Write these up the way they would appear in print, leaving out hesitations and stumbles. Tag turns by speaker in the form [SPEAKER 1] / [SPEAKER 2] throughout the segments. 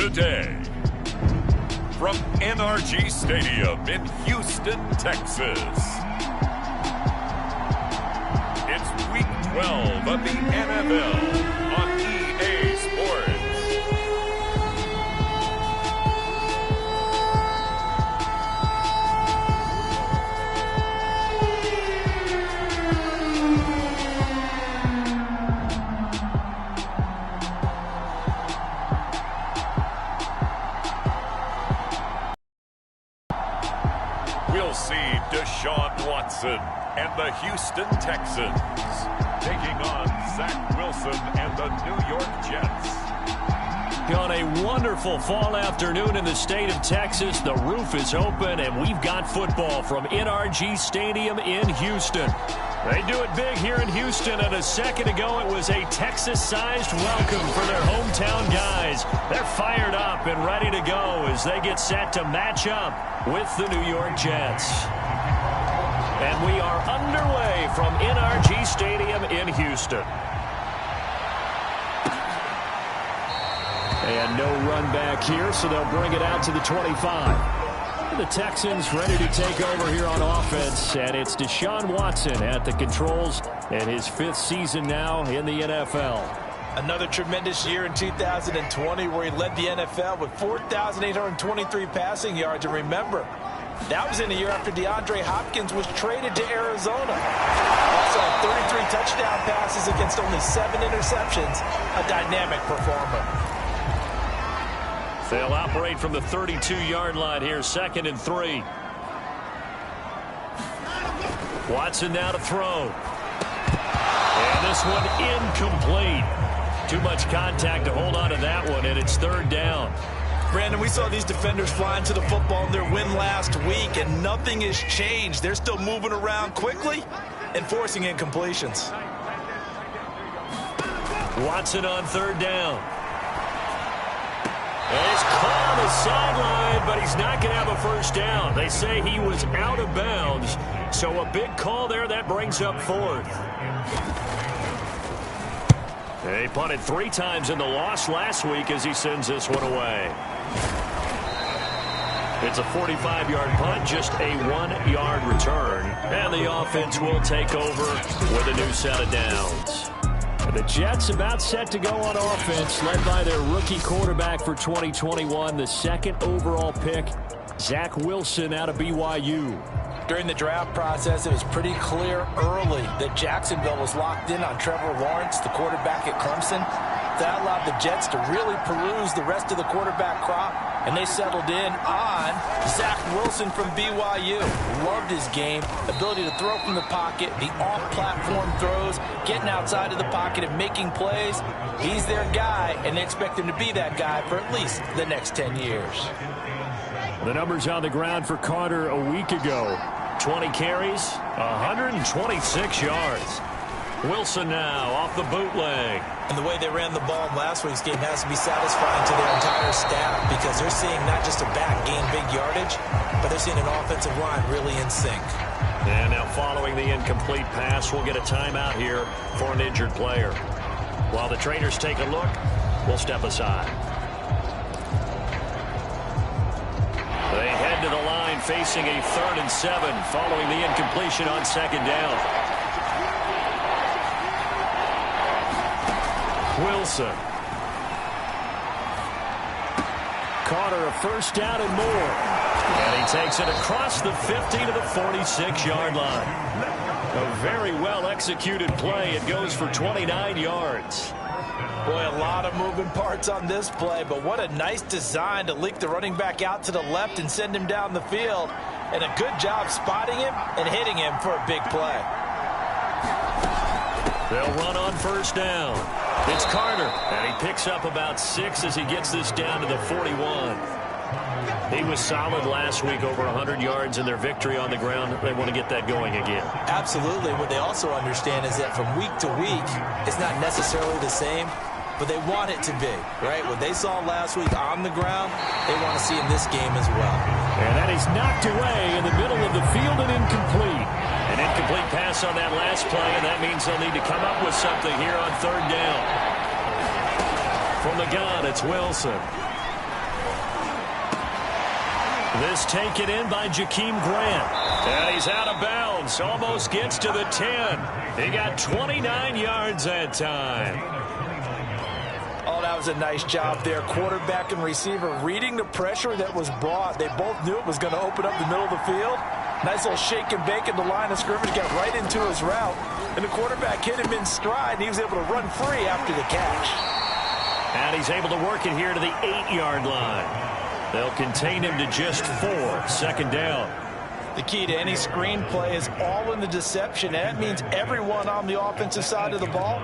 [SPEAKER 1] today. From NRG Stadium in Houston, Texas. It's Week 12 of the NFL on EA Sports. We'll see Deshaun Watson and the Houston Texans taking on Zach Wilson and the New York Jets.
[SPEAKER 2] On a wonderful fall afternoon in the state of Texas, the roof is open and we've got football from NRG Stadium in Houston. They do it big here in Houston, and a second ago it was a Texas-sized welcome for their hometown guys. They're fired up and ready to go as they get set to match up with the New York Jets. And we are underway from NRG Stadium in Houston. And no run back here, so they'll bring it out to the 25. The Texans ready to take over here on offense, and it's Deshaun Watson at the controls in his 5th season now in the NFL.
[SPEAKER 3] Another tremendous year in 2020 where he led the NFL with 4,823 passing yards. And remember, that was in a year after DeAndre Hopkins was traded to Arizona. Also had 33 touchdown passes against only 7 interceptions. A dynamic performer.
[SPEAKER 2] They'll operate from the 32-yard line here, 2nd and 3. Watson now to throw. And this one incomplete. Too much contact to hold on to that one, and it's 3rd down.
[SPEAKER 3] Brandon, we saw these defenders flying to the football in their win last week, and nothing has changed. They're still moving around quickly and forcing incompletions.
[SPEAKER 2] Watson on 3rd down. And he's caught on the sideline, but he's not going to have a first down. They say he was out of bounds, so a big call there. That brings up 4th. He punted 3 times in the loss last week as he sends this one away. It's a 45-yard punt, just a 1-yard return. And the offense will take over with a new set of downs. The Jets about set to go on offense, led by their rookie quarterback for 2021, the 2nd overall pick, Zach Wilson out of BYU.
[SPEAKER 3] During the draft process, it was pretty clear early that Jacksonville was locked in on Trevor Lawrence, the quarterback at Clemson. That allowed the Jets to really peruse the rest of the quarterback crop, and they settled in on Zach Wilson from BYU. Loved his game, ability to throw from the pocket, the off-platform throws, getting outside of the pocket and making plays. He's their guy, and they expect him to be that guy for at least the next 10 years.
[SPEAKER 2] The numbers on the ground for Carter a week ago. 20 carries, 126 yards. Wilson now off the bootleg.
[SPEAKER 3] And the way they ran the ball in last week's game has to be satisfying to their entire staff because they're seeing not just a back gain big yardage, but they're seeing an offensive line really in sync.
[SPEAKER 2] And now following the incomplete pass, we'll get a timeout here for an injured player. While the trainers take a look, we'll step aside. They head to the line facing a 3rd and 7 following the incompletion on 2nd down. Wilson. Carter a 1st down and more. And he takes it across the 50 to the 46-yard line. A very well-executed play. It goes for 29 yards.
[SPEAKER 3] Boy, a lot of moving parts on this play, but what a nice design to leak the running back out to the left and send him down the field. And a good job spotting him and hitting him for a big play.
[SPEAKER 2] They'll run on 1st down. It's Carter, and he picks up about 6 as he gets this down to the 41. He was solid last week, over 100 yards in their victory on the ground. They want to get that going again.
[SPEAKER 3] Absolutely. What they also understand is that from week to week, it's not necessarily the same, but they want it to be, right? What they saw last week on the ground, they want to see in this game as well.
[SPEAKER 2] And that is knocked away in the middle of the field and incomplete. An incomplete pass on that last play, and that means they'll need to come up with something here on 3rd down. From the gun, it's Wilson. This taken in by Jakeem Grant. And he's out of bounds. Almost gets to the 10. He got 29 yards that time.
[SPEAKER 3] Oh, that was a nice job there. Quarterback and receiver reading the pressure that was brought. They both knew it was going to open up the middle of the field. Nice little shake and bake at the line of scrimmage. Got right into his route. And the quarterback hit him in stride, and he was able to run free after the catch.
[SPEAKER 2] And he's able to work it here to the 8-yard line. They'll contain him to just 4. Second down.
[SPEAKER 3] The key to any screen play is all in the deception. And that means everyone on the offensive side of the ball.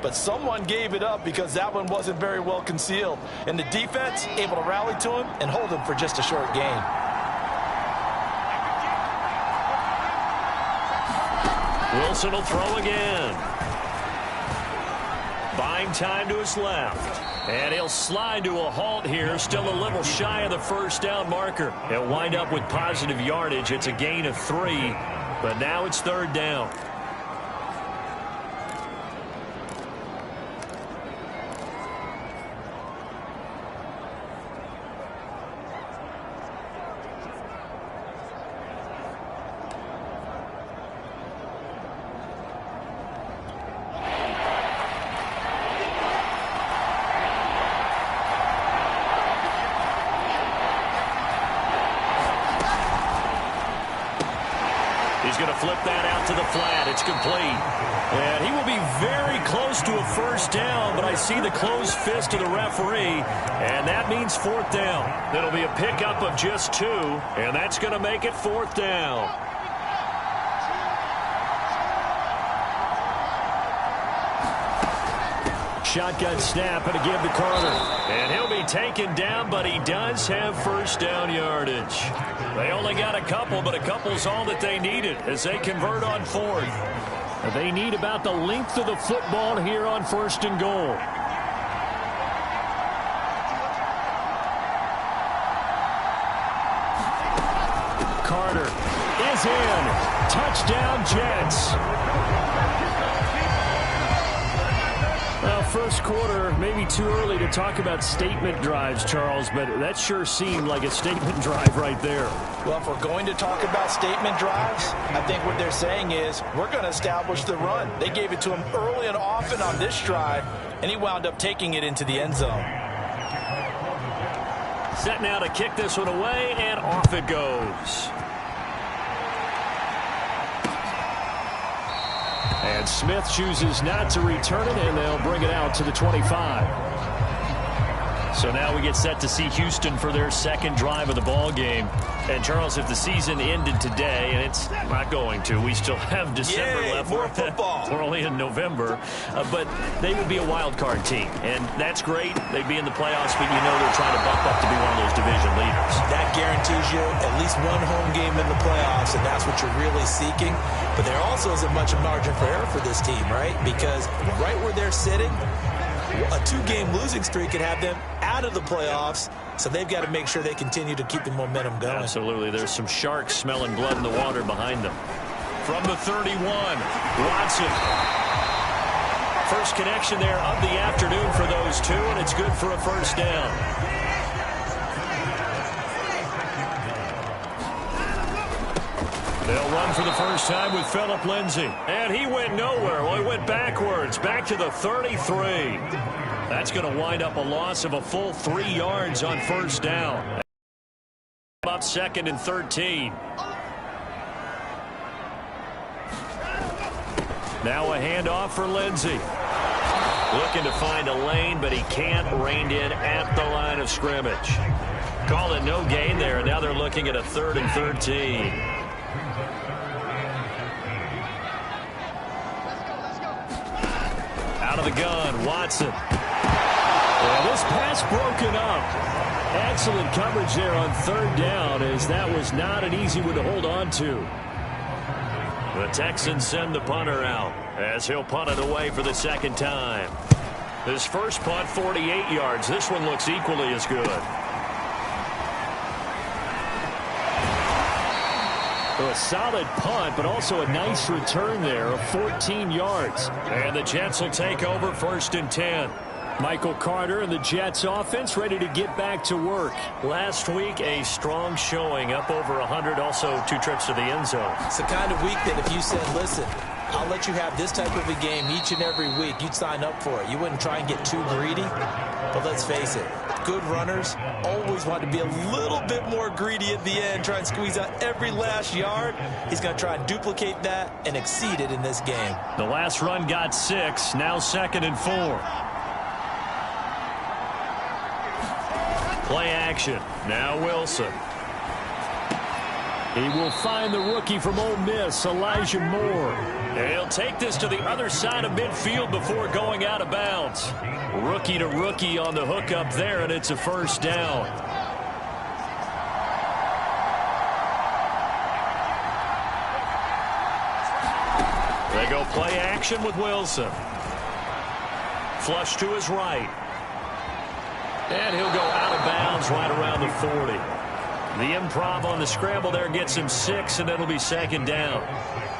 [SPEAKER 3] But someone gave it up because that one wasn't very well concealed. And the defense able to rally to him and hold him for just a short gain.
[SPEAKER 2] Wilson will throw again. Buying time to his left. And he'll slide to a halt here. Still a little shy of the first down marker. He'll wind up with positive yardage. It's a gain of 3. But now it's third down. He's going to flip that out to the flat. It's complete. And he will be very close to a first down, but I see the closed fist of the referee, and that means fourth down. It'll be a pickup of just 2, and that's going to make it fourth down. Shotgun snap and a give to Carter. And he'll be taken down, but he does have first down yardage. They only got a couple, but a couple's all that they needed as they convert on fourth. They need about the length of the football here on first and goal. Carter is in. Touchdown, Jets. Well, first quarter, maybe too early to talk about statement drives, Charles, but that sure seemed like a statement drive right there.
[SPEAKER 3] Well, if we're going to talk about statement drives, I think what they're saying is we're going to establish the run. They gave it to him early and often on this drive, and he wound up taking it into the end zone.
[SPEAKER 2] Set now to kick this one away, and off it goes. And Smith chooses not to return it, and they'll bring it out to the 25. So now we get set to see Houston for their second drive of the ball game. And, Charles, if the season ended today, and it's not going to, we still have December left.
[SPEAKER 3] More football.
[SPEAKER 2] We're only in November. But they would be a wild card team, and that's great. They'd be in the playoffs, but you know they're trying to bump up to be one of those division leaders.
[SPEAKER 3] That guarantees you at least one home game in the playoffs, and that's what you're really seeking. But there also isn't much margin for error for this team, right? Because right where they're sitting, a 2-game losing streak could have them out of the playoffs, so they've got to make sure they continue to keep the momentum going.
[SPEAKER 2] Absolutely. There's some sharks smelling blood in the water behind them. From the 31, Watson. First connection there of the afternoon for those two, and it's good for a first down. They'll run for the first time with Phillip Lindsay. And he went nowhere. Well, he went backwards, back to the 33. That's going to wind up a loss of a full 3 yards on first down. Up second and 13. Now a handoff for Lindsay. Looking to find a lane, but he can't. Reined in at the line of scrimmage. Call it no gain there. Now they're looking at a 3rd and 13. Out of the gun, Watson. Well, this pass broken up. Excellent coverage there on 3rd down, as that was not an easy one to hold on to. The Texans send the punter out as he'll punt it away for the second time. His first punt, 48 yards. This one looks equally as good. So a solid punt, but also a nice return there of 14 yards. And the Jets will take over 1st and 10. Michael Carter and the Jets offense ready to get back to work. Last week, a strong showing, up over 100, also 2 trips to the end zone.
[SPEAKER 3] It's the kind of week that if you said, listen, I'll let you have this type of a game each and every week, you'd sign up for it. You wouldn't try and get too greedy. But let's face it, good runners always want to be a little bit more greedy at the end, try and squeeze out every last yard. He's going to try and duplicate that and exceed it in this game.
[SPEAKER 2] The last run got 6, now 2nd and 4. Play action. Now Wilson. He will find the rookie from Ole Miss, Elijah Moore. And he'll take this to the other side of midfield before going out of bounds. Rookie to rookie on the hookup there, and it's a first down. They go play action with Wilson. Flush to his right. And he'll go out of bounds right around the 40. The improv on the scramble there gets him 6, and it'll be 2nd down.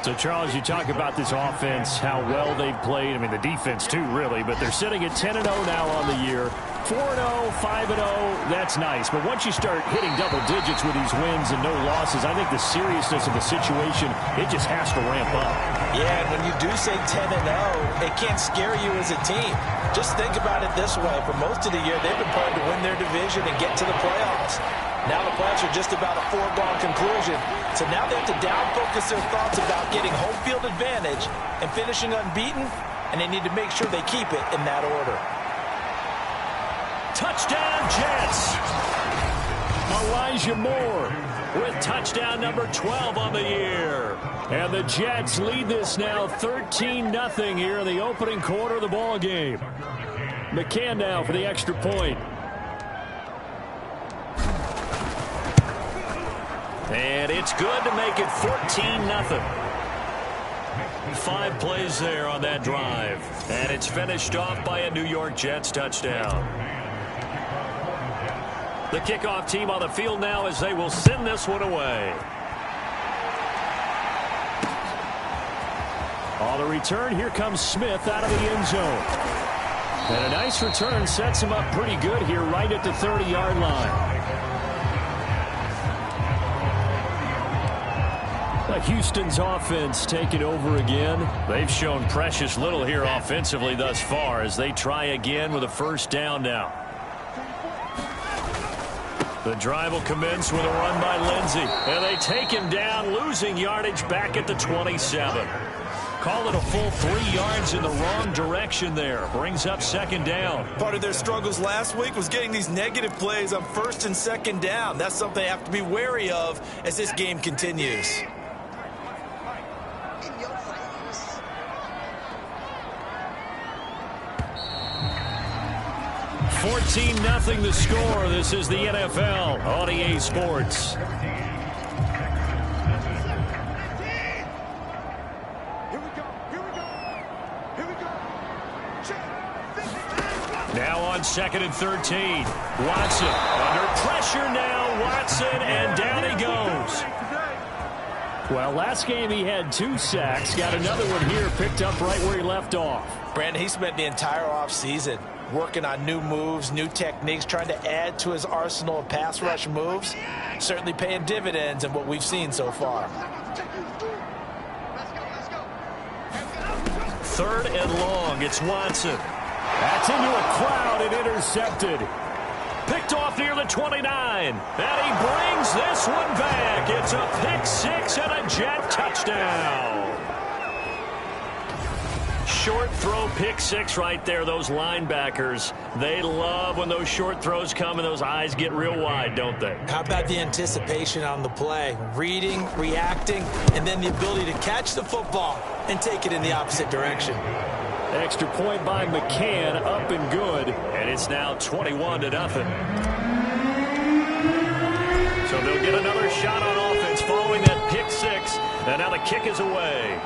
[SPEAKER 2] So, Charles, you talk about this offense, how well they've played. I mean, the defense, too, really. But they're sitting at 10-0 now on the year. 4-0, 5-0, that's nice. But once you start hitting double digits with these wins and no losses, I think the seriousness of the situation, it just has to ramp up.
[SPEAKER 3] Yeah, and when you do say 10-0, it can't scare you as a team. Just think about it this way. For most of the year, they've been playing to win their division and get to the playoffs. Now the playoffs are just about a foregone conclusion. So now they have to down-focus their thoughts about getting home field advantage and finishing unbeaten, and they need to make sure they keep it in that order.
[SPEAKER 2] Touchdown, Jets! Elijah Moore with touchdown number 12 on the year. And the Jets lead this now 13-0 here in the opening quarter of the ball game. McCann now for the extra point. And it's good to make it 14-0. 5 plays there on that drive. And it's finished off by a New York Jets touchdown. The kickoff team on the field now as they will send this one away. On the return, here comes Smith out of the end zone. And a nice return sets him up pretty good here right at the 30-yard line. Houston's offense taking over again. They've shown precious little here offensively thus far as they try again with a first down now. The drive will commence with a run by Lindsey. And they take him down, losing yardage back at the 27. Call it a full 3 yards in the wrong direction there. Brings up 2nd down.
[SPEAKER 3] Part of their struggles last week was getting these negative plays on 1st and 2nd down. That's something they have to be wary of as this game continues.
[SPEAKER 2] 14-0 the score. This is the NFL on EA Sports. Now on 2nd and 13. Watson under pressure now. Watson, and down he goes. Well, last game he had 2 sacks. Got another one here, picked up right where he left off.
[SPEAKER 3] Brandon, he spent the entire offseason working on new moves, new techniques, trying to add to his arsenal of pass rush moves. Certainly paying dividends in what we've seen so far.
[SPEAKER 2] 3rd and long. It's Watson. That's into a crowd and intercepted. Picked off near the 29. And he brings this one back. It's a pick 6 and a Jet touchdown. Short throw, pick 6 right there. Those linebackers, they love when those short throws come and those eyes get real wide, don't they?
[SPEAKER 3] How about the anticipation on the play? Reading, reacting, and then the ability to catch the football and take it in the opposite direction.
[SPEAKER 2] Extra point by McCann, up and good. And it's now 21-0. So they'll get another shot on offense following that pick 6. And now the kick is away.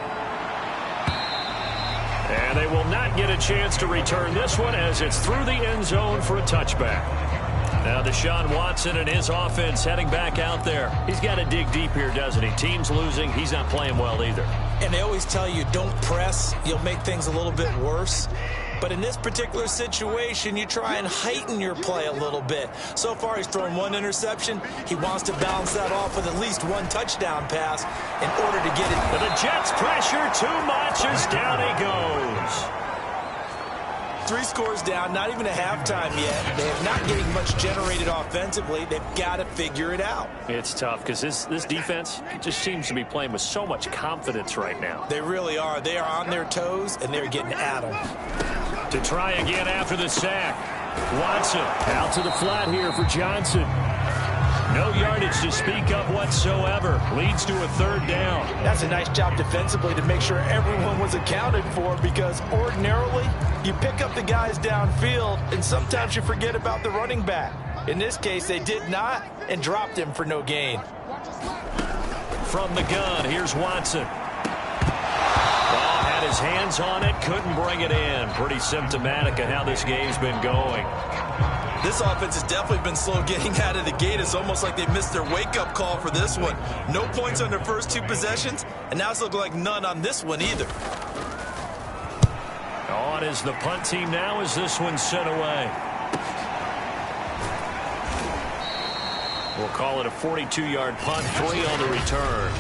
[SPEAKER 2] And they will not get a chance to return this one as it's through the end zone for a touchback. Now Deshaun Watson and his offense heading back out there. He's got to dig deep here, doesn't he? Team's losing. He's not playing well either.
[SPEAKER 3] And they always tell you, don't press. You'll make things a little bit worse. But in this particular situation, you try and heighten your play a little bit. So far, he's thrown one interception. He wants to balance that off with at least one touchdown pass in order to get it.
[SPEAKER 2] But the Jets pressure too much as down he goes.
[SPEAKER 3] 3 scores down, not even a halftime yet. They are not getting much generated offensively. They've got to figure it out.
[SPEAKER 2] It's tough because this defense just seems to be playing with so much confidence right now.
[SPEAKER 3] They really are. They are on their toes, and they're getting at them.
[SPEAKER 2] To try again after the sack. Watson out to the flat here for Johnson. No yardage to speak of whatsoever. Leads to a 3rd down.
[SPEAKER 3] That's a nice job defensively to make sure everyone was accounted for, because ordinarily you pick up the guys downfield and sometimes you forget about the running back. In this case, they did not and dropped him for no gain.
[SPEAKER 2] From the gun, here's Watson. Had his hands on it, couldn't bring it in. Pretty symptomatic of how this game's been going.
[SPEAKER 3] This offense has definitely been slow getting out of the gate. It's almost like they missed their wake-up call for this one. No points on their first 2 possessions, and now it's looking like none on this one either.
[SPEAKER 2] On is the punt team now as this one's sent away. We'll call it a 42-yard punt, 3 on the return.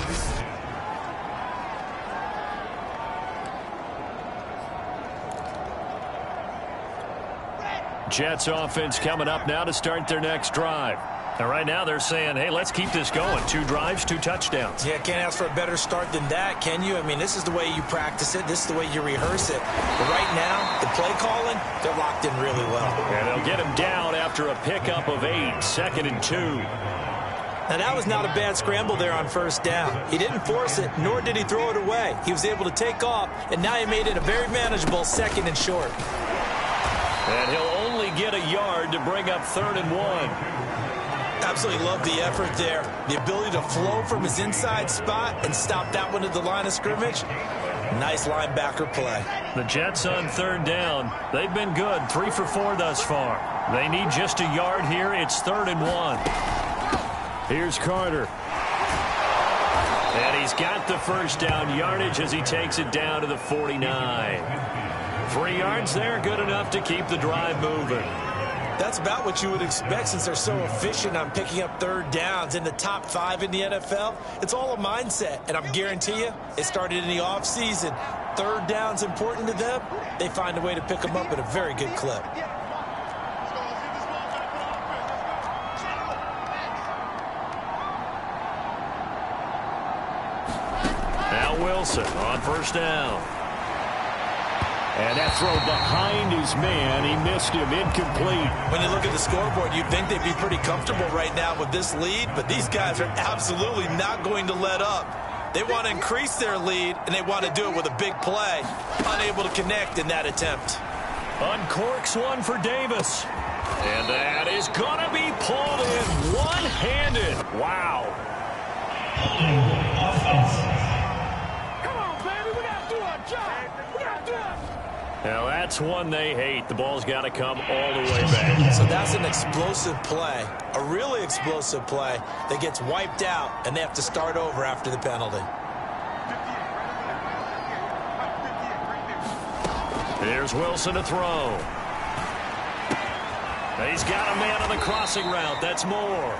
[SPEAKER 2] Jets offense coming up now to start their next drive. And right now they're saying, hey, let's keep this going. 2 drives, 2 touchdowns.
[SPEAKER 3] Yeah, can't ask for a better start than that, can you? I mean, this is the way you practice it. This is the way you rehearse it. But right now, the play calling, they're locked in really well.
[SPEAKER 2] And they'll get him down after a pickup of 8, 2nd and 2.
[SPEAKER 3] Now, that was not a bad scramble there on 1st down. He didn't force it, nor did he throw it away. He was able to take off, and now he made it a very manageable 2nd and short.
[SPEAKER 2] And he'll only get a yard to bring up 3rd and 1.
[SPEAKER 3] Absolutely love the effort there. The ability to flow from his inside spot and stop that one at the line of scrimmage. Nice linebacker play.
[SPEAKER 2] The Jets on 3rd down. They've been good. 3 for 4 thus far. They need just a yard here. It's 3rd and 1. Here's Carter. And he's got the 1st down yardage as he takes it down to the 49. 3 yards there, good enough to keep the drive moving.
[SPEAKER 3] That's about what you would expect since they're so efficient on picking up 3rd downs in the top 5 in the NFL. It's all a mindset, and I guarantee you it started in the offseason. 3rd down's important to them. They find a way to pick them up at a very good clip.
[SPEAKER 2] Now Wilson on 1st down. And that throw behind his man, he missed him, incomplete.
[SPEAKER 3] When you look at the scoreboard, you'd think they'd be pretty comfortable right now with this lead, but these guys are absolutely not going to let up. They want to increase their lead, and they want to do it with a big play. Unable to connect in that attempt.
[SPEAKER 2] Uncorks one for Davis. And that is going to be pulled in one-handed. Wow. Now, that's one they hate. The ball's got to come all the way back.
[SPEAKER 3] So that's an explosive play, a really explosive play that gets wiped out, and they have to start over after the penalty.
[SPEAKER 2] Here's Wilson to throw. He's got a man on the crossing route. That's more.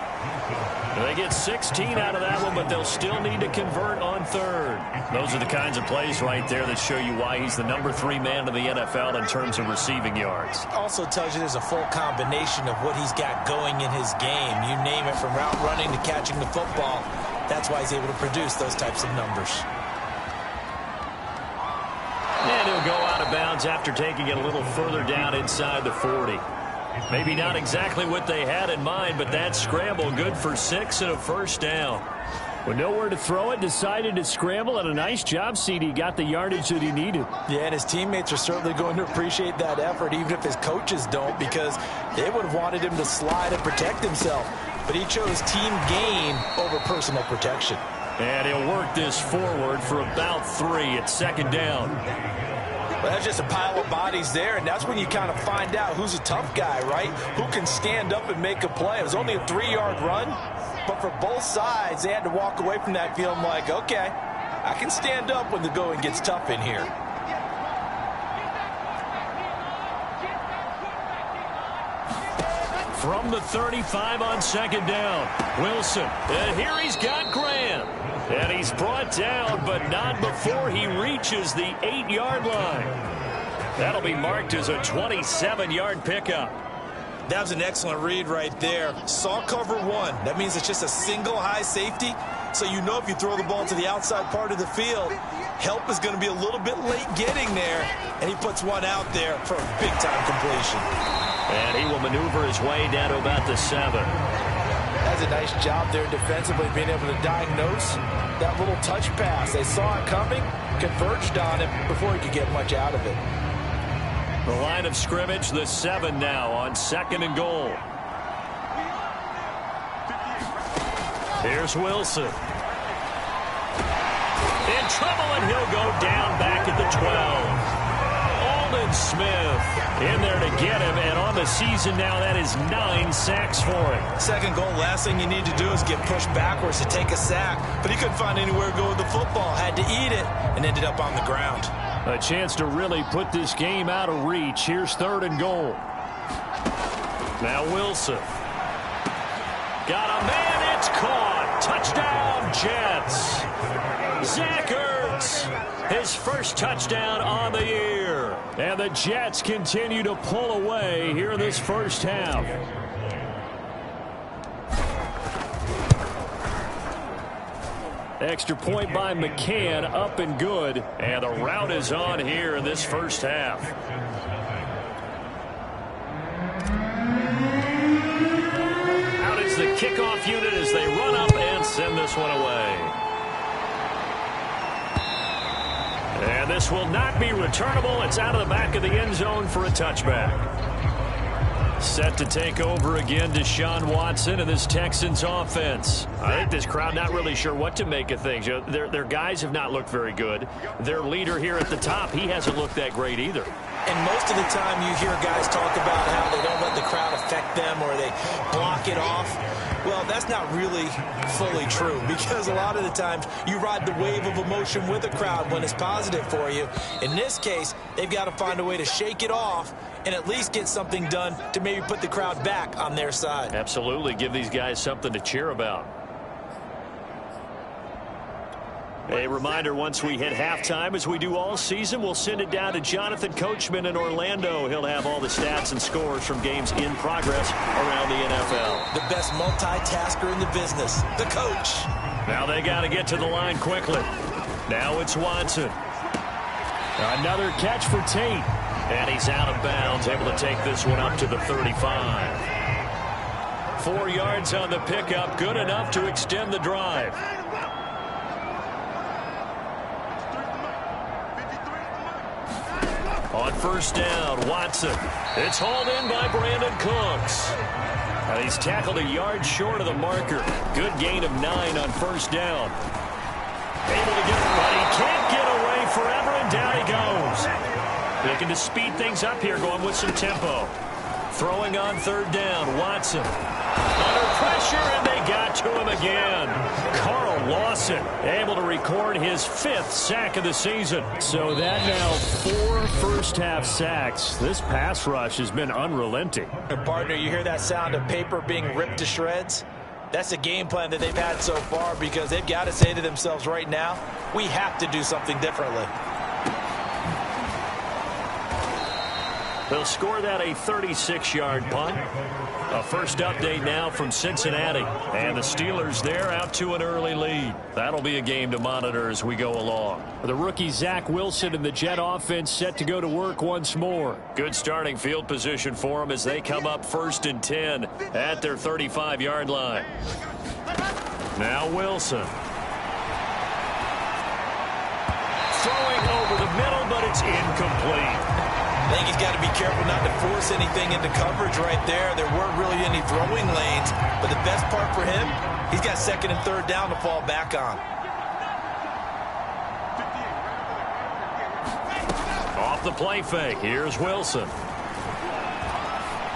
[SPEAKER 2] They get 16 out of that one, but they'll still need to convert on 3rd. Those are the kinds of plays right there that show you why he's the number 3 man in the NFL in terms of receiving yards.
[SPEAKER 3] Also tells you there's a full combination of what he's got going in his game. You name it, from route running to catching the football. That's why he's able to produce those types of numbers.
[SPEAKER 2] And he'll go out of bounds after taking it a little further down inside the 40. Maybe not exactly what they had in mind, but that scramble good for 6 and a 1st down. With nowhere to throw it, decided to scramble, and a nice job, CD. Got the yardage that he needed.
[SPEAKER 3] Yeah, and his teammates are certainly going to appreciate that effort, even if his coaches don't, because they would have wanted him to slide and protect himself. But he chose team gain over personal protection.
[SPEAKER 2] And he'll work this forward for about 3 at 2nd down.
[SPEAKER 3] Well, that's just a pile of bodies there, and that's when you kind of find out who's a tough guy, right? Who can stand up and make a play. It was only a 3-yard run, but for both sides, they had to walk away from that feeling like, okay, I can stand up when the going gets tough in here.
[SPEAKER 2] from the 35 on second down. Wilson, and here he's got Graham. And he's brought down, but not before he reaches the 8-yard line. That'll be marked as a 27-yard pickup.
[SPEAKER 3] That was an excellent read right there. Saw cover one. That means it's just a single high safety. So you know if you throw the ball to the outside part of the field, help is going to be a little bit late getting there. And he puts one out there for a big-time completion.
[SPEAKER 2] And he will maneuver his way down to about the 7.
[SPEAKER 3] That's a nice job there defensively, being able to diagnose that little touch pass. They saw it coming, converged on it before he could get much out of it.
[SPEAKER 2] The line of scrimmage, the 7 now on second and goal. Here's Wilson. In trouble, and he'll go down back at the 12. Aldon Smith in there to get him, and on the season now, that is 9 sacks for him.
[SPEAKER 3] Second goal, last thing you need to do is get pushed backwards to take a sack. But he couldn't find anywhere to go with the football, had to eat it, and ended up on the ground.
[SPEAKER 2] A chance to really put this game out of reach. Here's third and goal. Now Wilson. Got a man, it's caught. Touchdown, Jets. Zach Ertz, his first touchdown on the year. And the Jets continue to pull away here in this first half. Extra point by McCann, up and good. And the route is on here in this first half. Out is the kickoff unit as they run up and send this one away. And this will not be returnable. It's out of the back of the end zone for a touchback. Set to take over again, Deshaun Watson and this Texans offense. I think this crowd not really sure what to make of things. You know, their guys have not looked very good. Their leader here at the top, he hasn't looked that great either.
[SPEAKER 3] And most of the time you hear guys talk about how they don't let the crowd affect them or they block it off. Well, that's not really fully true, because a lot of the times you ride the wave of emotion with a crowd when it's positive for you. In this case, they've got to find a way to shake it off and at least get something done to maybe put the crowd back on their side.
[SPEAKER 2] Absolutely. Give these guys something to cheer about. A reminder, once we hit halftime, as we do all season, we'll send it down to Jonathan Coachman in Orlando. He'll have all the stats and scores from games in progress around the NFL.
[SPEAKER 3] The best multitasker in the business, the coach.
[SPEAKER 2] Now they got to get to the line quickly. Now it's Watson. Another catch for Tate. And he's out of bounds, able to take this one up to the 35. 4 yards on the pickup, good enough to extend the drive. On first down, Watson. It's hauled in by Brandon Cooks. And he's tackled a yard short of the marker. Good gain of 9 on first down. Able to get it, but he can't get away forever, and down he goes. Looking to speed things up here, going with some tempo. Throwing on third down, Watson. Under pressure, and they got to him again. Carl Lawson able to record his 5th sack of the season. So that now 4 first-half sacks. This pass rush has been unrelenting.
[SPEAKER 3] And partner, you hear that sound of paper being ripped to shreds? That's the game plan that they've had so far, because they've got to say to themselves right now, we have to do something differently.
[SPEAKER 2] They'll score that a 36-yard punt. A first update now from Cincinnati. And the Steelers there out to an early lead. That'll be a game to monitor as we go along. The rookie Zach Wilson and the Jet offense set to go to work once more. Good starting field position for them as they come up 1st and 10 at their 35-yard line. Now Wilson. Throwing over the middle, but it's incomplete.
[SPEAKER 3] I think he's got to be careful not to force anything into coverage right there. There weren't really any throwing lanes, but the best part for him, he's got 2nd and 3rd down to fall back on.
[SPEAKER 2] Off the play fake, here's Wilson.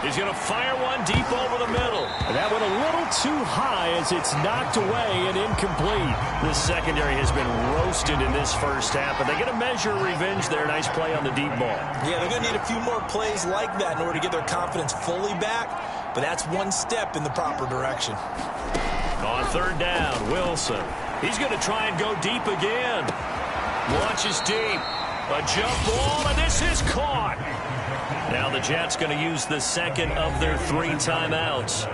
[SPEAKER 2] He's going to fire one deep over the middle. That went a little too high as it's knocked away and incomplete. This secondary has been roasted in this first half, but they're going to measure revenge there. Nice play on the deep ball.
[SPEAKER 3] Yeah, they're going to need a few more plays like that in order to get their confidence fully back. but that's one step in the proper direction.
[SPEAKER 2] On third down, Wilson. He's going to try and go deep again. Launches deep. A jump ball, and this is caught. Now the Jets going to use the second of their 3 timeouts,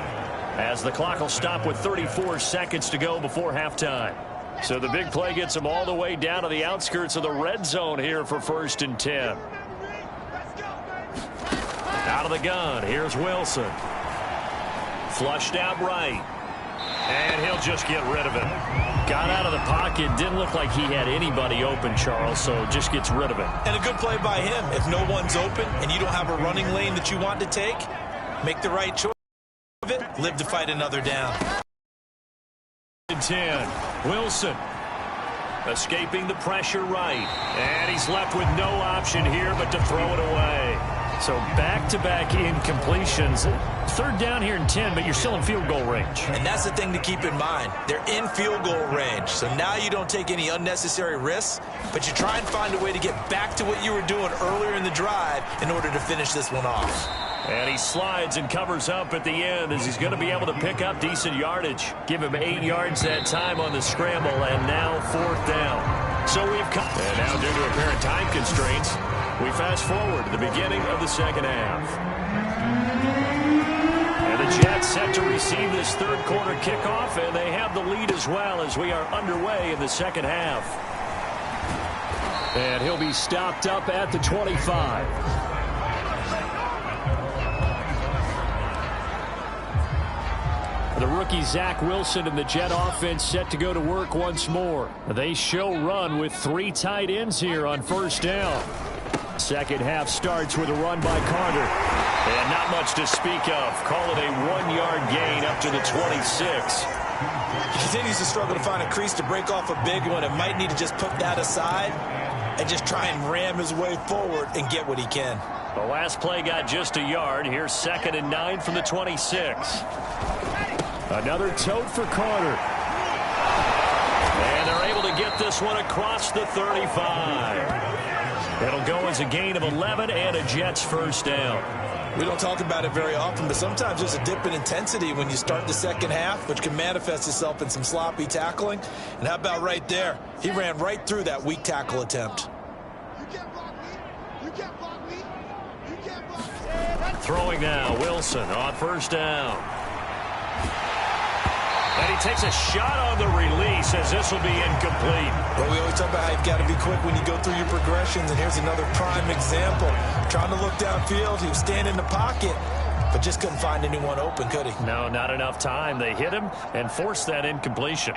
[SPEAKER 2] as the clock will stop with 34 seconds to go before halftime. So the big play gets them all the way down to the outskirts of the red zone here for 1st and 10. Out of the gun, here's Wilson. Flushed out right. And he'll just get rid of it. Got out of the pocket. Didn't look like he had anybody open, Charles, so just gets rid of it.
[SPEAKER 3] And a good play by him. If no one's open and you don't have a running lane that you want to take, make the right choice of it. Live to fight another down.
[SPEAKER 2] 10. Wilson escaping the pressure right. And he's left with no option here but to throw it away. So back-to-back incompletions. 3rd down here and 10, but you're still in field goal range.
[SPEAKER 3] And that's the thing to keep in mind. They're in field goal range. So now you don't take any unnecessary risks, but you try and find a way to get back to what you were doing earlier in the drive in order to finish this one off.
[SPEAKER 2] And he slides and covers up at the end as he's going to be able to pick up decent yardage. Give him 8 yards that time on the scramble, and now 4th down. So we've come. And now due to apparent time constraints, we fast forward to the beginning of the second half. And the Jets set to receive this 3rd quarter kickoff, and they have the lead as well as we are underway in the second half. And he'll be stopped up at the 25. The rookie Zach Wilson and the Jet offense set to go to work once more. They show run with 3 tight ends here on 1st down. Second half starts with a run by Carter. And not much to speak of. Call it a 1-yard gain up to the 26.
[SPEAKER 3] He continues to struggle to find a crease to break off a big one and might need to just put that aside and just try and ram his way forward and get what he can.
[SPEAKER 2] The last play got just a yard. Here's 2nd and 9 from the 26. Another tote for Carter. And they're able to get this one across the 35. It'll go as a gain of 11 and a Jets 1st down.
[SPEAKER 3] We don't talk about it very often, but sometimes there's a dip in intensity when you start the second half, which can manifest itself in some sloppy tackling. And how about right there? He ran right through that weak tackle attempt.
[SPEAKER 2] Throwing now, Wilson on 1st down. And he takes a shot on the release as this will be incomplete.
[SPEAKER 3] Well, we always talk about how you've got to be quick when you go through your progressions, and here's another prime example. Trying to look downfield, he was standing in the pocket, but just couldn't find anyone open, could he?
[SPEAKER 2] No, not enough time. They hit him and forced that incompletion.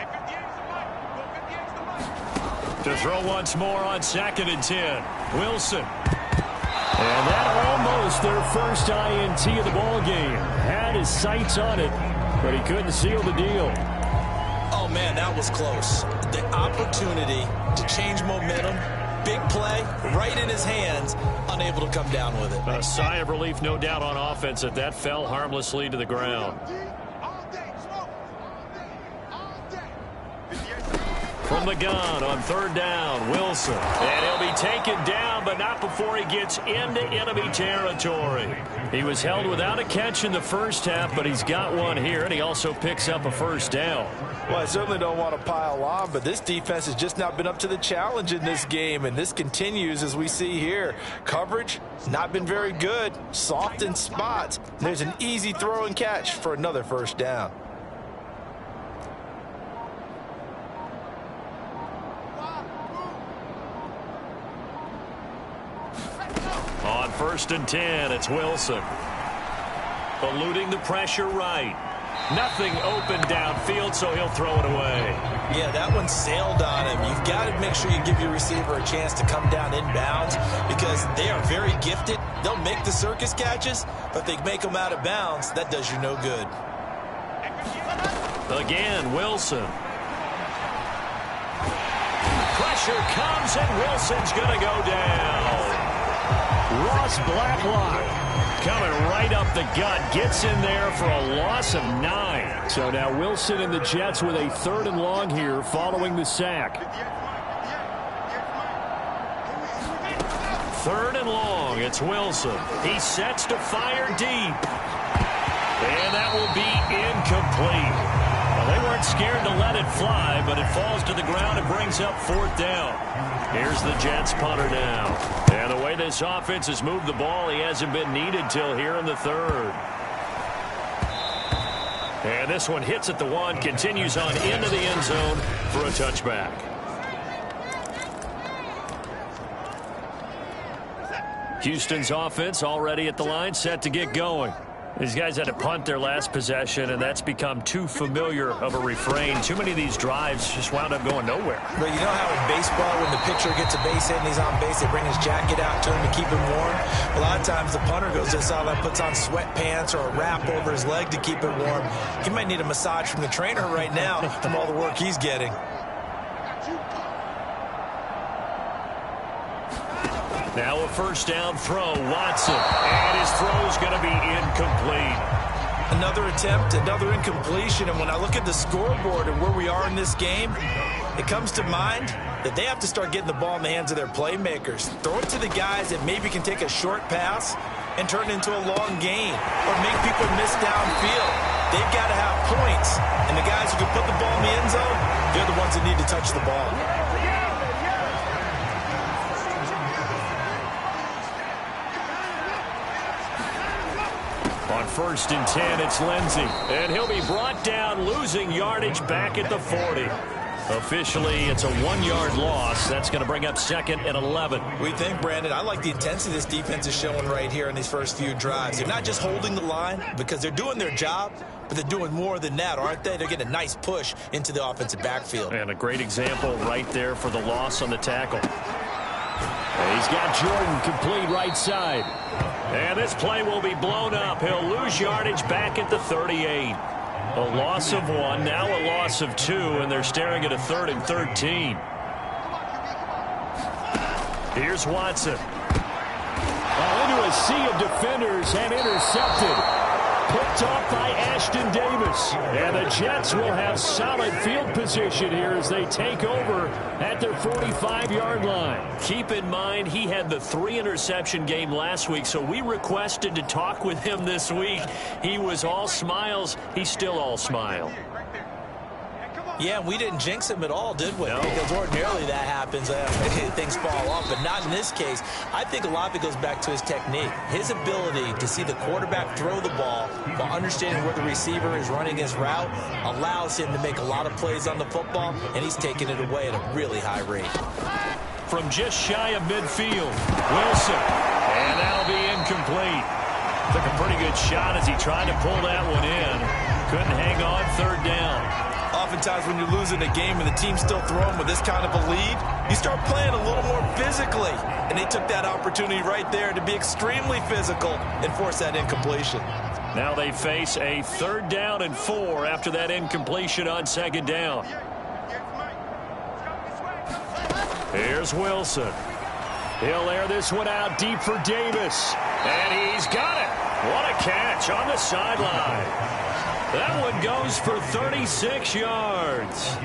[SPEAKER 2] To throw once more on 2nd and 10. Wilson. And that almost their first INT of the ball game. Had his sights on it, but he couldn't seal the deal.
[SPEAKER 3] Oh, man, that was close. The opportunity to change momentum, big play, right in his hands, unable to come down with it.
[SPEAKER 2] A sigh of relief, no doubt, on offense that that fell harmlessly to the ground. From the gun on 3rd down, Wilson. And he'll be taken down, but not before he gets into enemy territory. He was held without a catch in the first half, but he's got one here, and he also picks up a 1st down.
[SPEAKER 3] Well, I certainly don't want to pile on, but this defense has just not been up to the challenge in this game, and this continues as we see here. Coverage, not been very good, soft in spots. There's an easy throw and catch for another 1st down.
[SPEAKER 2] On 1st and 10, it's Wilson. Eluding the pressure right. Nothing open downfield, so he'll throw it away.
[SPEAKER 3] Yeah, that one sailed on him. You've got to make sure you give your receiver a chance to come down inbounds because they are very gifted. They'll make the circus catches, but if they make them out of bounds, that does you no good.
[SPEAKER 2] Again, Wilson. Pressure comes, and Wilson's going to go down. Ross Blacklock coming right up the gut, gets in there for a loss of 9. So now Wilson and the Jets with a 3rd and long here following the sack. 3rd and long, it's Wilson. He sets to fire deep. incomplete. Well, they weren't scared to let it fly, but it falls to the ground and brings up 4th down. Here's the Jets punter now. And the way this offense has moved the ball, he hasn't been needed till here in the 3rd. And this one hits at the 1, continues on into the end zone for a touchback. Houston's offense already at the line, set to get going. These guys had to punt their last possession, and that's become too familiar of a refrain. Too many of these drives just wound up going nowhere.
[SPEAKER 3] But you know how in baseball, when the pitcher gets a base hit and he's on base, they bring his jacket out to him to keep him warm? A lot of times the punter goes to the sideline, puts on sweatpants or a wrap over his leg to keep it warm. He might need a massage from the trainer right now from all the work he's getting.
[SPEAKER 2] Now a 1st down throw, Watson, and his throw's going to be incomplete.
[SPEAKER 3] Another attempt, another incompletion, and when I look at the scoreboard and where we are in this game, it comes to mind that they have to start getting the ball in the hands of their playmakers. Throw it to the guys that maybe can take a short pass and turn it into a long gain or make people miss downfield. They've got to have points, and the guys who can put the ball in the end zone, they're the ones that need to touch the ball.
[SPEAKER 2] On 1st and 10, it's Lindsey. And he'll be brought down, losing yardage back at the 40. Officially, it's a 1-yard loss. That's going to bring up 2nd and 11.
[SPEAKER 3] We think, Brandon, I like the intensity this defense is showing right here in these first few drives. They're not just holding the line because they're doing their job, but they're doing more than that, aren't they? They're getting a nice push into the offensive backfield.
[SPEAKER 2] And a great example right there for the loss on the tackle. And he's got Jordan complete right side. And this play will be blown up. He'll lose yardage back at the 38. A loss of 1, now a loss of 2, and they're staring at a 3rd and 13. Here's Watson.
[SPEAKER 4] Into a sea of defenders and intercepted. Picked off by Ashton Davis. And the Jets will have solid field position here as they take over at their 45-yard line.
[SPEAKER 2] Keep in mind, he had the 3-interception game last week, so we requested to talk with him this week. He was all smiles. He's still all smile.
[SPEAKER 3] Yeah, we didn't jinx him at all, did we?
[SPEAKER 2] No.
[SPEAKER 3] Because ordinarily that happens. Things fall off, but not in this case. I think a lot of it goes back to his technique. His ability to see the quarterback throw the ball while understanding where the receiver is running his route allows him to make a lot of plays on the football, and he's taking it away at a really high rate.
[SPEAKER 2] From just shy of midfield, Wilson. And that'll be incomplete. Took a pretty good shot as he tried to pull that one in. Couldn't hang on, 3rd down.
[SPEAKER 3] Oftentimes when you're losing a game and the team's still throwing with this kind of a lead, you start playing a little more physically. And they took that opportunity right there to be extremely physical and force that incompletion.
[SPEAKER 2] Now they face a 3rd down and 4 after that incompletion on 2nd down. Here's Wilson. He'll air this one out deep for Davis. And he's got it. What a catch on the sideline. That one goes for 36 yards.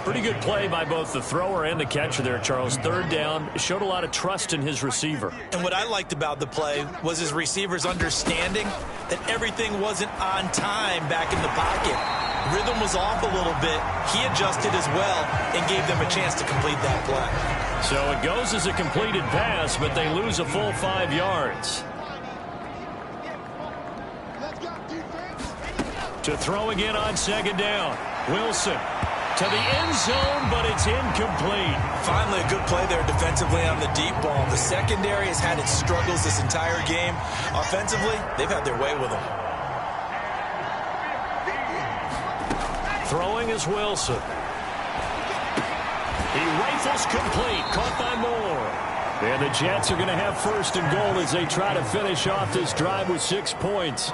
[SPEAKER 2] Pretty good play by both the thrower and the catcher there, Charles. 3rd down, showed a lot of trust in his receiver.
[SPEAKER 3] And what I liked about the play was his receivers understanding that everything wasn't on time back in the pocket. Rhythm was off a little bit. He adjusted as well and gave them a chance to complete that play.
[SPEAKER 2] So it goes as a completed pass, but they lose a full 5 yards. To throw again on 2nd down. Wilson to the end zone, but it's incomplete.
[SPEAKER 3] Finally, a good play there defensively on the deep ball. The secondary has had its struggles this entire game. Offensively, they've had their way with them.
[SPEAKER 2] Throwing is Wilson. He rifles complete, caught by Moore. And the Jets are going to have 1st and goal as they try to finish off this drive with 6 points.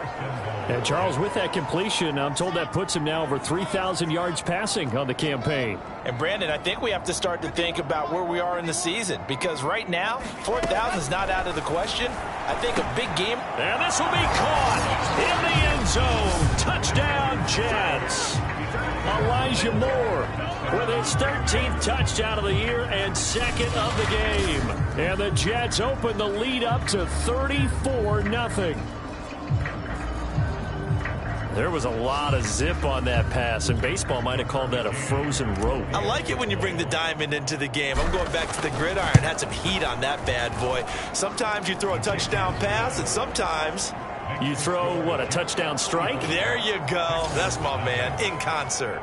[SPEAKER 2] And Charles, with that completion, I'm told that puts him now over 3,000 yards passing on the campaign.
[SPEAKER 3] And Brandon, I think we have to start to think about where we are in the season, because right now, 4,000 is not out of the question. I think a big game.
[SPEAKER 2] And this will be caught in the end zone. Touchdown, Jets. Elijah Moore with his 13th touchdown of the year and 2nd of the game. And the Jets open the lead up to 34-0. There was a lot of zip on that pass, and baseball might have called that a frozen rope.
[SPEAKER 3] I like it when you bring the diamond into the game. I'm going back to the gridiron. Had some heat on that bad boy. Sometimes you throw a touchdown pass, and sometimes
[SPEAKER 2] you throw, what, a touchdown strike?
[SPEAKER 3] There you go. That's my man, in concert.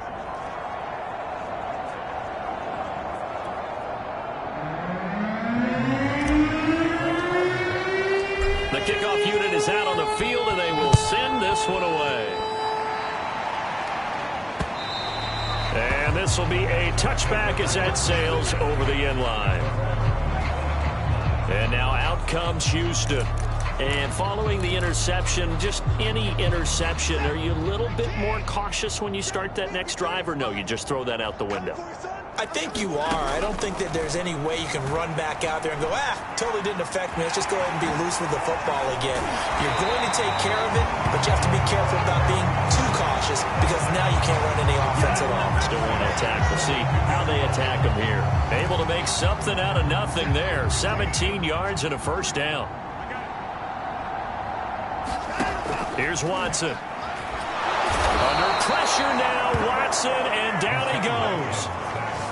[SPEAKER 2] The kickoff unit is out on the field, and they will send this one away. And this will be a touchback as that sails over the end line. And now out comes Houston. And following the interception, just any interception, are you a little bit more cautious when you start that next drive, or no, you just throw that out the window?
[SPEAKER 3] I think you are. I don't think that there's any way you can run back out there and go, totally didn't affect me. Let's just go ahead and be loose with the football again. You're going to take care of it, but you have to be careful about being too cautious because now you can't run any offense at all.
[SPEAKER 2] Still want to attack. We'll see how they attack them here. Able to make something out of nothing there. 17 yards and a first down. Here's Watson. Under pressure now, Watson, and down he goes.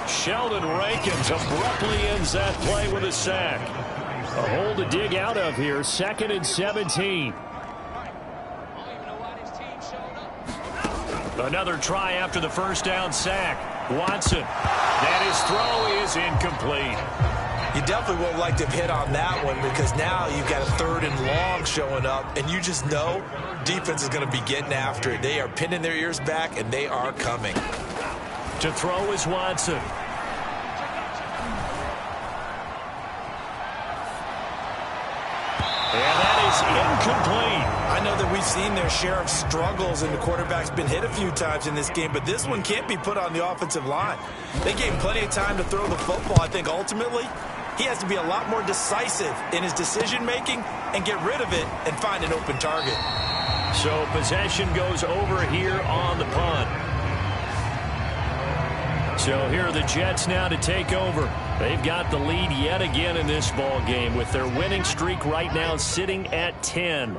[SPEAKER 2] Sheldon Rankins abruptly ends that play with a sack. A hole to dig out of here, 2nd and 17. Another try after the first down sack. Watson, and his throw is incomplete.
[SPEAKER 3] You definitely won't like to have hit on that one because now you've got a 3rd and long showing up, and you just know defense is going to be getting after it. They are pinning their ears back, and they are coming.
[SPEAKER 2] To throw is Watson. And that is incomplete.
[SPEAKER 3] I know that we've seen their share of struggles, and the quarterback's been hit a few times in this game, but this one can't be put on the offensive line. They gave him plenty of time to throw the football. I think ultimately he has to be a lot more decisive in his decision-making and get rid of it and find an open target.
[SPEAKER 2] So possession goes over here on the punt. So here are the Jets now to take over. They've got the lead yet again in this ball game with their winning streak right now sitting at 10.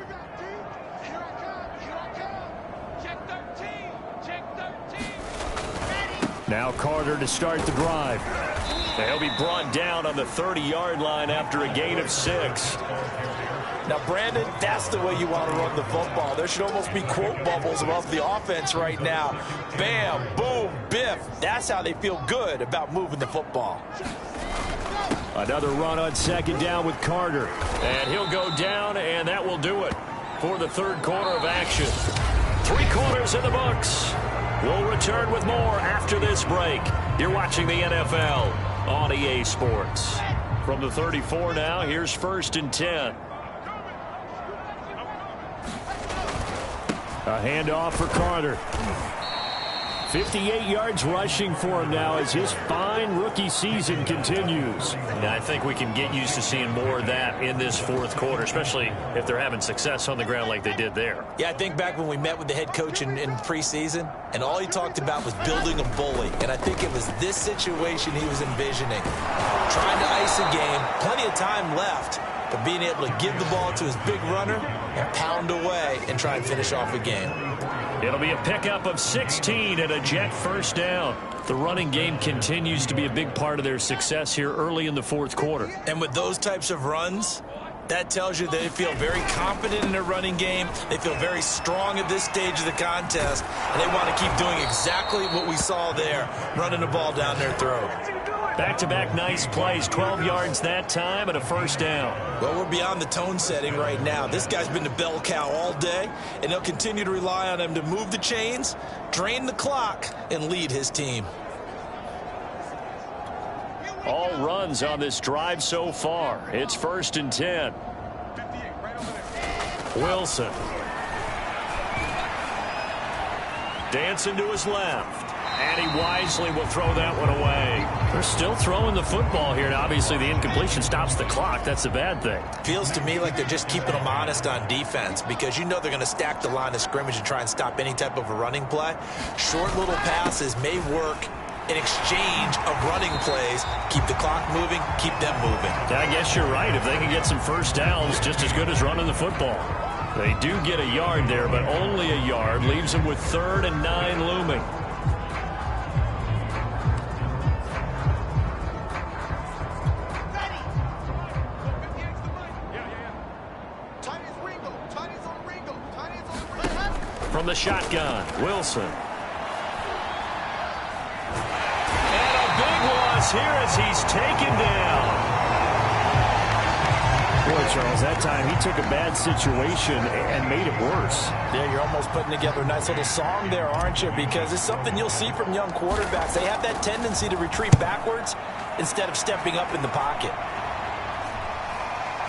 [SPEAKER 2] Now Carter to start the drive. They'll be brought down on the 30-yard line after a gain of 6.
[SPEAKER 3] Now, Brandon, that's the way you want to run the football. There should almost be quote bubbles above the offense right now. Bam, boom, biff. That's how they feel good about moving the football.
[SPEAKER 2] Another run on 2nd down with Carter. And he'll go down, and that will do it for the 3rd quarter of action. 3 quarters in the books. We'll return with more after this break. You're watching the NFL on EA Sports. From the 34 now, here's 1st and 10. A handoff for Carter. 58 yards rushing for him now as his fine rookie season continues. And I think we can get used to seeing more of that in this 4th quarter, especially if they're having success on the ground like they did there.
[SPEAKER 3] Yeah, I think back when we met with the head coach in preseason, and all he talked about was building a bully. And I think it was this situation he was envisioning. Trying to ice a game, plenty of time left, but being able to give the ball to his big runner and pound away and try and finish off a game.
[SPEAKER 2] It'll be a pickup of 16 and a Jet first down. The running game continues to be a big part of their success here early in the 4th quarter.
[SPEAKER 3] And with those types of runs, that tells you they feel very confident in their running game. They feel very strong at this stage of the contest, and they want to keep doing exactly what we saw there, running the ball down their throat.
[SPEAKER 2] Back-to-back nice plays, 12 yards that time and a first down.
[SPEAKER 3] Well, we're beyond the tone setting right now. This guy's been the bell cow all day, and they'll continue to rely on him to move the chains, drain the clock, and lead his team.
[SPEAKER 2] All runs on this drive so far. It's 1st and 10. Wilson. Dancing to his left. And he wisely will throw that one away. They're still throwing the football here. Now, obviously, the incompletion stops the clock. That's a bad thing.
[SPEAKER 3] Feels to me like they're just keeping them honest on defense because you know they're going to stack the line of scrimmage and try and stop any type of a running play. Short little passes may work in exchange of running plays. Keep the clock moving, keep them moving.
[SPEAKER 2] Yeah, I guess you're right. If they can get some first downs, just as good as running the football. They do get a yard there, but only a yard. Leaves them with 3rd and 9 looming. From the shotgun, Wilson. And a big loss here as he's taken down.
[SPEAKER 4] Boy, Charles, that time he took a bad situation and made it worse.
[SPEAKER 3] Yeah, you're almost putting together a nice little song there, aren't you? Because it's something you'll see from young quarterbacks. They have that tendency to retreat backwards instead of stepping up in the pocket.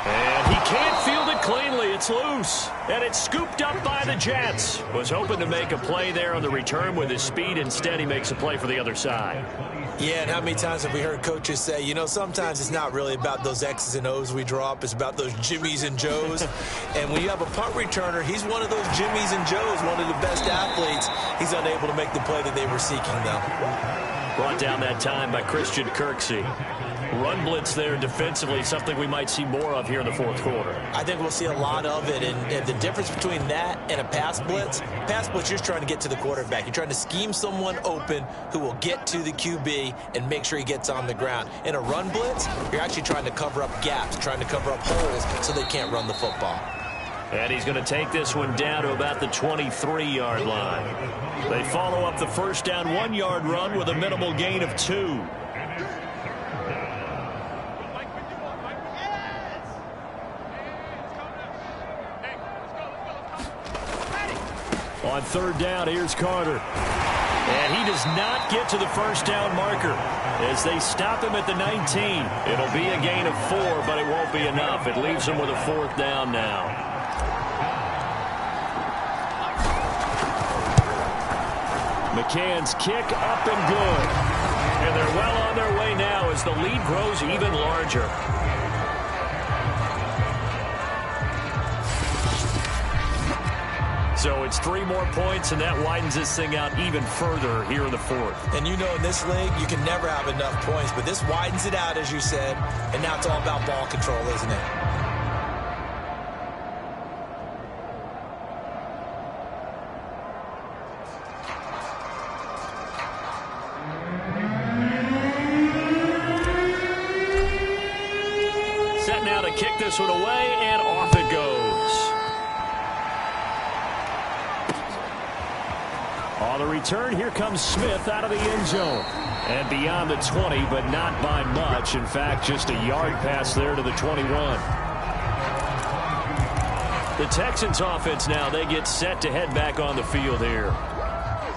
[SPEAKER 2] And he can't field it cleanly. It's loose. And it's scooped up by the Jets. Was hoping to make a play there on the return with his speed. Instead, he makes a play for the other side.
[SPEAKER 3] Yeah, and how many times have we heard coaches say, you know, sometimes it's not really about those X's and O's we draw up. It's about those Jimmies and Joes. And when you have a punt returner, he's one of those Jimmies and Joes, one of the best athletes. He's unable to make the play that they were seeking, though.
[SPEAKER 2] Brought down that time by Christian Kirksey. Run blitz there defensively, something we might see more of here in the 4th quarter.
[SPEAKER 3] I think we'll see a lot of it, and the difference between that and a pass blitz, you're just trying to get to the quarterback. You're trying to scheme someone open who will get to the QB and make sure he gets on the ground. In a run blitz, you're actually trying to cover up gaps, trying to cover up holes so they can't run the football.
[SPEAKER 2] And he's going to take this one down to about the 23-yard line. They follow up the first down 1-yard run with a minimal gain of 2. On 3rd down, here's Carter. And he does not get to the first down marker as they stop him at the 19. It'll be a gain of 4, but it won't be enough. It leaves him with a 4th down now. McCann's kick up and good. And they're well on their way now as the lead grows even larger. So it's 3 more points, and that widens this thing out even further here in the 4th.
[SPEAKER 3] And you know in this league, you can never have enough points, but this widens it out, as you said, and now it's all about ball control, isn't it?
[SPEAKER 2] Set now to kick this one away, and off it goes. On the return, here comes Smith out of the end zone. And beyond the 20, but not by much. In fact, just a yard pass there to the 21. The Texans offense now, they get set to head back on the field here.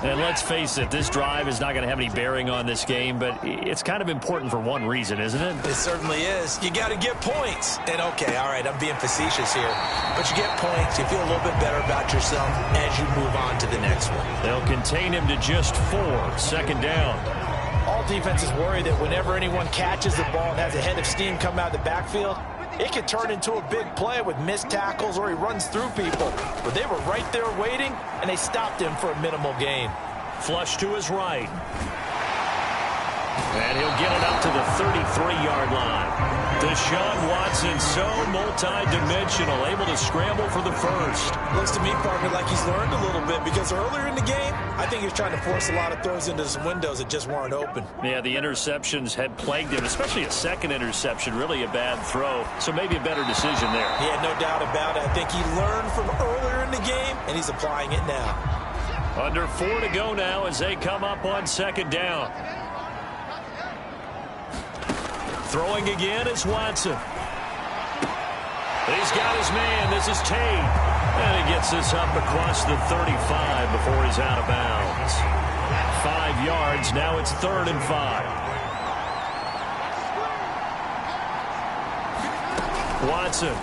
[SPEAKER 2] And let's face it, this drive is not going to have any bearing on this game, but it's kind of important for one reason, isn't it?
[SPEAKER 3] It certainly is. You got to get points. And, okay, all right, I'm being facetious here. But you get points, you feel a little bit better about yourself as you move on to the next one.
[SPEAKER 2] They'll contain him to just 4. 2nd down.
[SPEAKER 3] All defenses worry that whenever anyone catches the ball and has a head of steam come out of the backfield, it can turn into a big play with missed tackles or he runs through people. But they were right there waiting, and they stopped him for a minimal gain.
[SPEAKER 2] Flush to his right. And he'll get it up to the 33-yard line. Deshaun Watson, so multi-dimensional, able to scramble for the first.
[SPEAKER 3] Looks to me, partner, like he's learned a little bit because earlier in the game, I think he was trying to force a lot of throws into some windows that just weren't open.
[SPEAKER 2] Yeah, the interceptions had plagued him, especially a second interception, really a bad throw. So maybe a better decision there.
[SPEAKER 3] Yeah, no doubt about it. I think he learned from earlier in the game, and he's applying it now.
[SPEAKER 2] Under 4 to go now as they come up on 2nd down. Throwing again is Watson. He's got his man. This is Tate. And he gets this up across the 35 before he's out of bounds. 5 yards. Now it's 3rd and 5. Watson.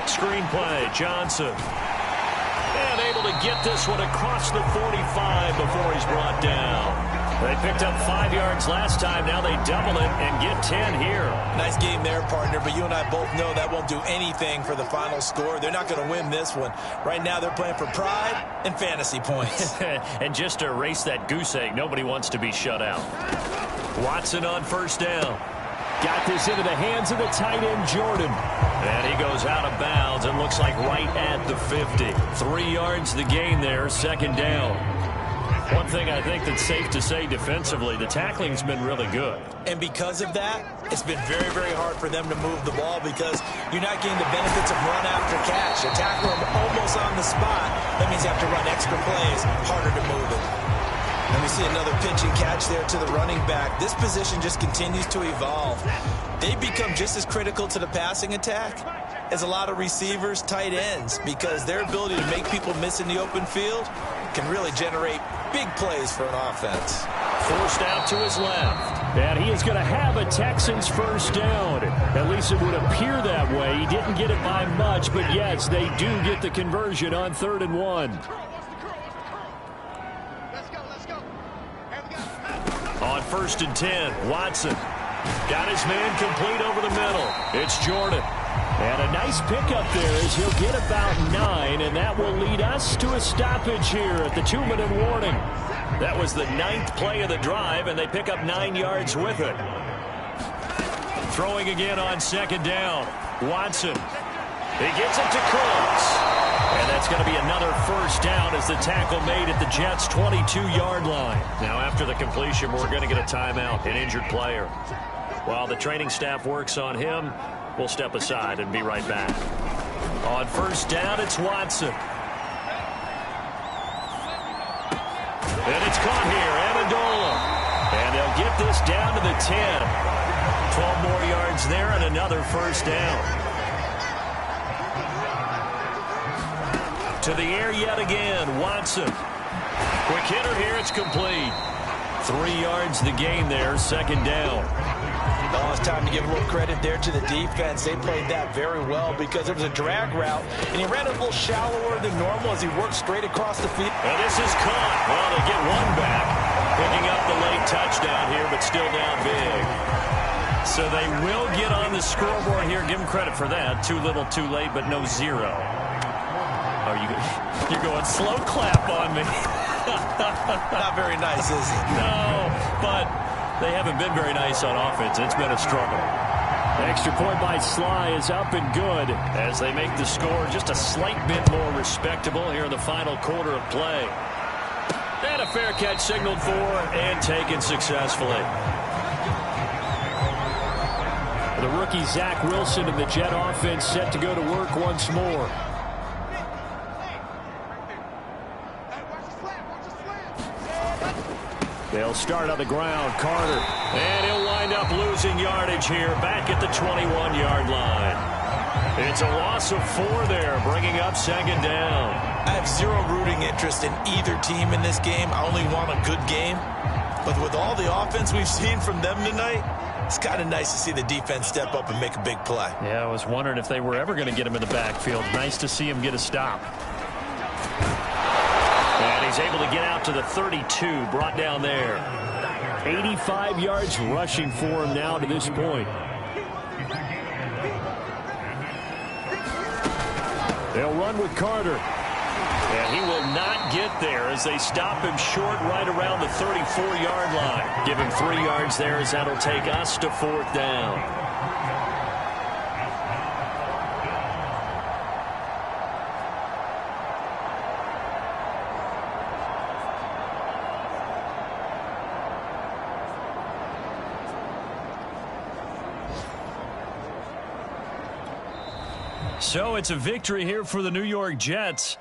[SPEAKER 2] Screen play. Johnson. And able to get this one across the 45 before he's brought down. They picked up 5 yards last time. Now they double it and get 10 here.
[SPEAKER 3] Nice game there, partner, but you and I both know that won't do anything for the final score. They're not going to win this one. Right now they're playing for pride and fantasy points.
[SPEAKER 2] And just to erase that goose egg, nobody wants to be shut out. Watson on 1st down.
[SPEAKER 4] Got this into the hands of the tight end, Jordan.
[SPEAKER 2] And he goes out of bounds. It looks like right at the 50. 3 yards the gain there, second down. One thing I think that's safe to say defensively, the tackling's been really good.
[SPEAKER 3] And because of that, it's been very, very hard for them to move the ball because you're not getting the benefits of run after catch. You tackle them almost on the spot. That means you have to run extra plays, harder to move it. And we see another pitch and catch there to the running back. This position just continues to evolve. They become just as critical to the passing attack as a lot of receivers, tight ends, because their ability to make people miss in the open field can really generate big plays for an offense.
[SPEAKER 2] Forced out to his left.
[SPEAKER 4] And he is going to have a Texans first down. At least it would appear that way. He didn't get it by much, but yes, they do get the conversion on 3rd and 1.
[SPEAKER 2] On 1st and 10, Watson got his man complete over the middle. It's Jordan.
[SPEAKER 4] And a nice pickup there as he'll get about 9, and that will lead us to a stoppage here at the 2-minute warning.
[SPEAKER 2] That was the 9th play of the drive, and they pick up 9 yards with it. Throwing again on 2nd down. Watson. He gets it to Cooks. And that's going to be another first down as the tackle made at the Jets' 22-yard line. Now, after the completion, we're going to get a timeout, an injured player. While the training staff works on him, we'll step aside and be right back. On 1st down, it's Watson. And it's caught here, Amendola. And they'll get this down to the 10. 12 more yards there and another first down. To the air yet again, Watson. Quick hitter here, it's complete. 3 yards the gain there, 2nd down.
[SPEAKER 3] Oh, it's time to give a little credit there to the defense. They played that very well because it was a drag route, and he ran a little shallower than normal as he worked straight across the field.
[SPEAKER 2] And this is caught. Well, they get one back, picking up the late touchdown here, but still down big. So they will get on the scoreboard here. Give them credit for that. Too little, too late, but no 0. Oh, you're going slow clap on me.
[SPEAKER 3] Not very nice, is it?
[SPEAKER 2] No, but they haven't been very nice on offense. It's been a struggle.
[SPEAKER 4] The extra point by Sly is up and good
[SPEAKER 2] as they make the score just a slight bit more respectable here in the final quarter of play. And a fair catch signaled for and taken successfully.
[SPEAKER 4] The rookie Zach Wilson and the Jet offense set to go to work once more. They'll start on the ground. Carter.
[SPEAKER 2] And he'll wind up losing yardage here back at the 21-yard line. It's a loss of 4 there, bringing up 2nd down.
[SPEAKER 3] I have zero rooting interest in either team in this game. I only want a good game. But with all the offense we've seen from them tonight, it's kind of nice to see the defense step up and make a big play.
[SPEAKER 2] Yeah, I was wondering if they were ever going to get him in the backfield. Nice to see him get a stop. And he's able to get out to the 32, brought down there.
[SPEAKER 4] 85 yards rushing for him now to this point. They'll run with Carter.
[SPEAKER 2] And he will not get there as they stop him short right around the 34-yard line. Give him 3 yards there as that'll take us to 4th down. So it's a victory here for the New York Jets.